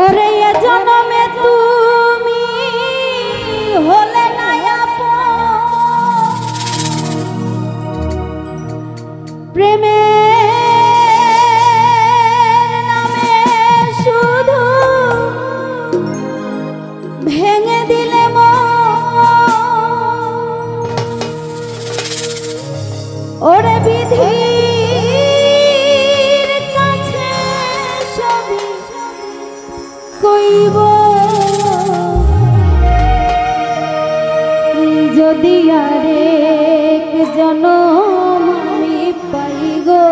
ওরে এ জনমে তুমি হলে না আপন, প্রেমের নামে শুধু ভেঙে দিলে ওরে বিধির কাছে সবই কইব, যদি আরেক জনম আমি পাই গো,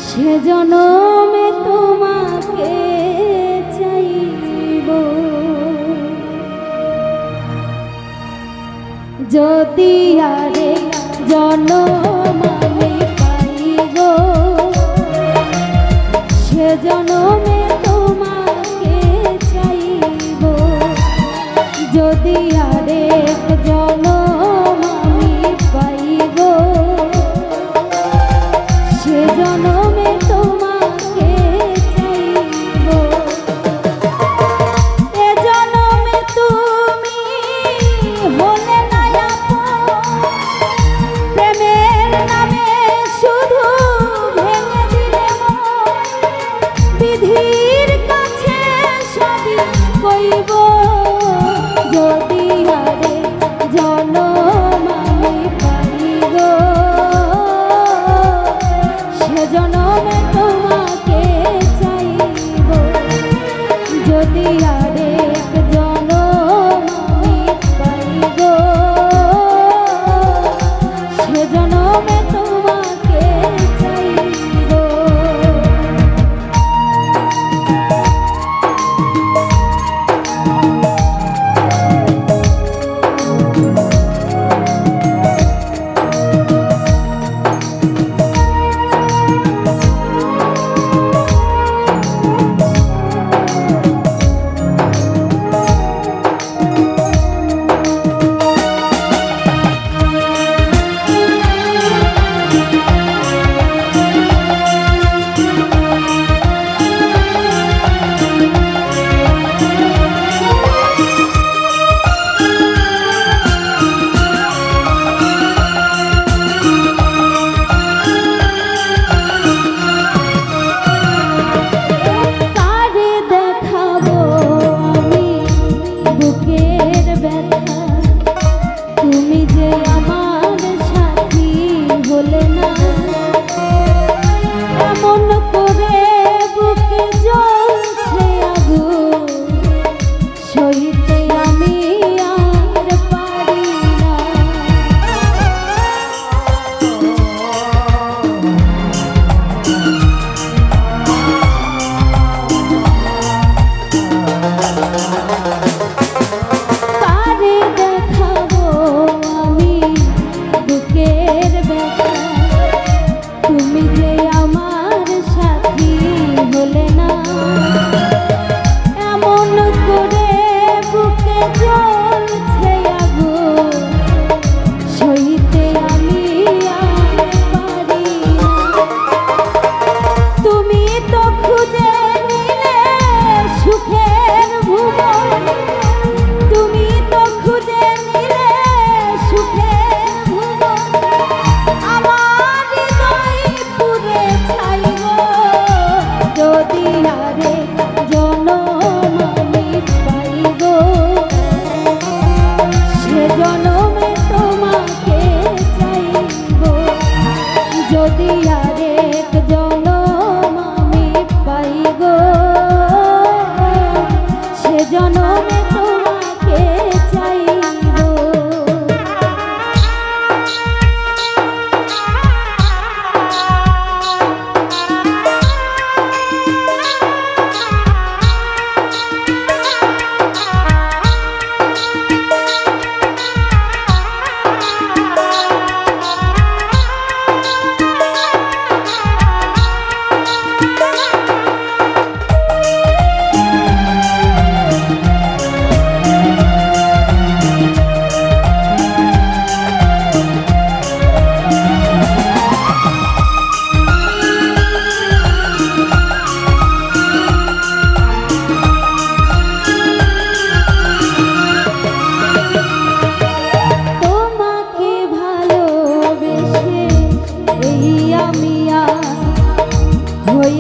সে জনমে তোমাকে চাইব। যদি আরেক জনম আমি পাই গো, সে জনমে তোমাকে চাইব। যদি আরেক জনম আমি পাই গো, সে জনমে তোমাকে চাইব। এ জনমে তুমি হলে না আপন, প্রেমের নামে শুধু ভেঙে দিলে বিধির কাছে সবই কইব। যদি আরে জন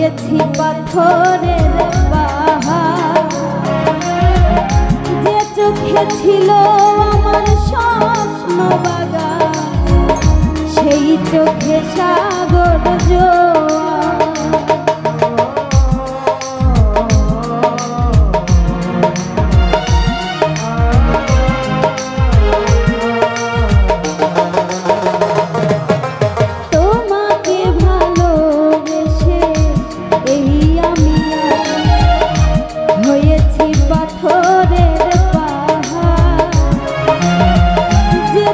হয়েছি পাথরের পাহাড়, যে চোখে ছিল আমার স্বপ্ন বাগান, সেই চোখে সাগর জোয়ার। হয়েছি পাথরের পাহাড়, যে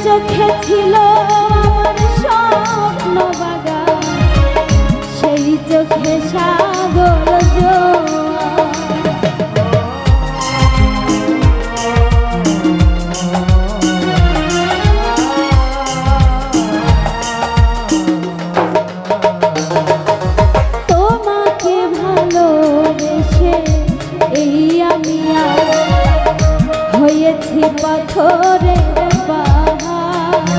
চোখে ছিল আমার স্বপ্ন বাগান, সেই চোখে সাগর জোয়ার। তোমাকে ভালোবেসে এই আমি হয়েছি পাথরের পাহাড়,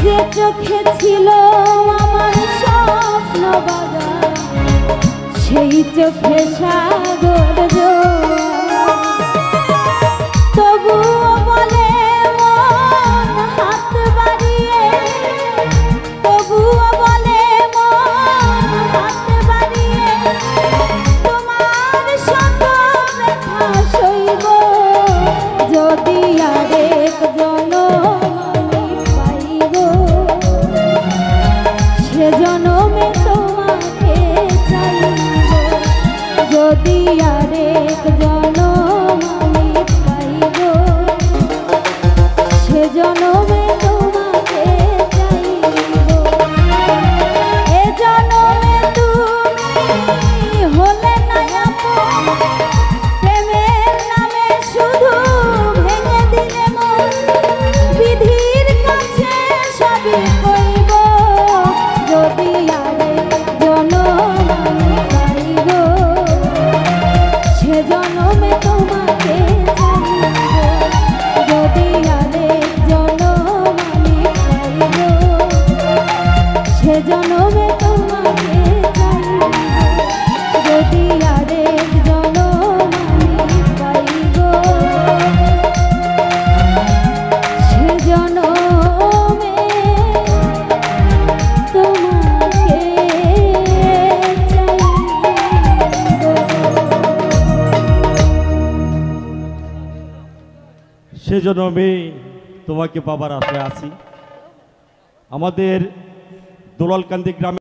যে চোখে ছিল আমার স্বপ্ন বাগান, সেই চোখে সাগর জোয়ার। তবুও বলে মন হাত বাড়িয়ে, তবুও বলে মন হাত বাড়িয়ে, তোমার শত ব্যথা সইব যদি আরেক জনম আমি পাইব, সে জনমে তোমাকে চাইব। যদি আরেক জনম আমি পাইব, সে জনমে তোমাকে চাইব। এ জনমে তুমি হলে না আপন, প্রেমের নামে শুধু ভেঙে দিলে মন, বিধির কাছে সবই কইব। যদি আরেক জনম আমি পাইব, সে জনমে তোমাকে চাইব। যদি আরেক জনম আমি পাইব, সে জনমে তোমাকে চাইব। যদি আরেক জনম আমি পাইব, সে জনমে তোমাকে চাইব। সেজন্য আমি তোমাকে পাবার আশায় আছি। আমাদের দোলালকান্দি গ্রামে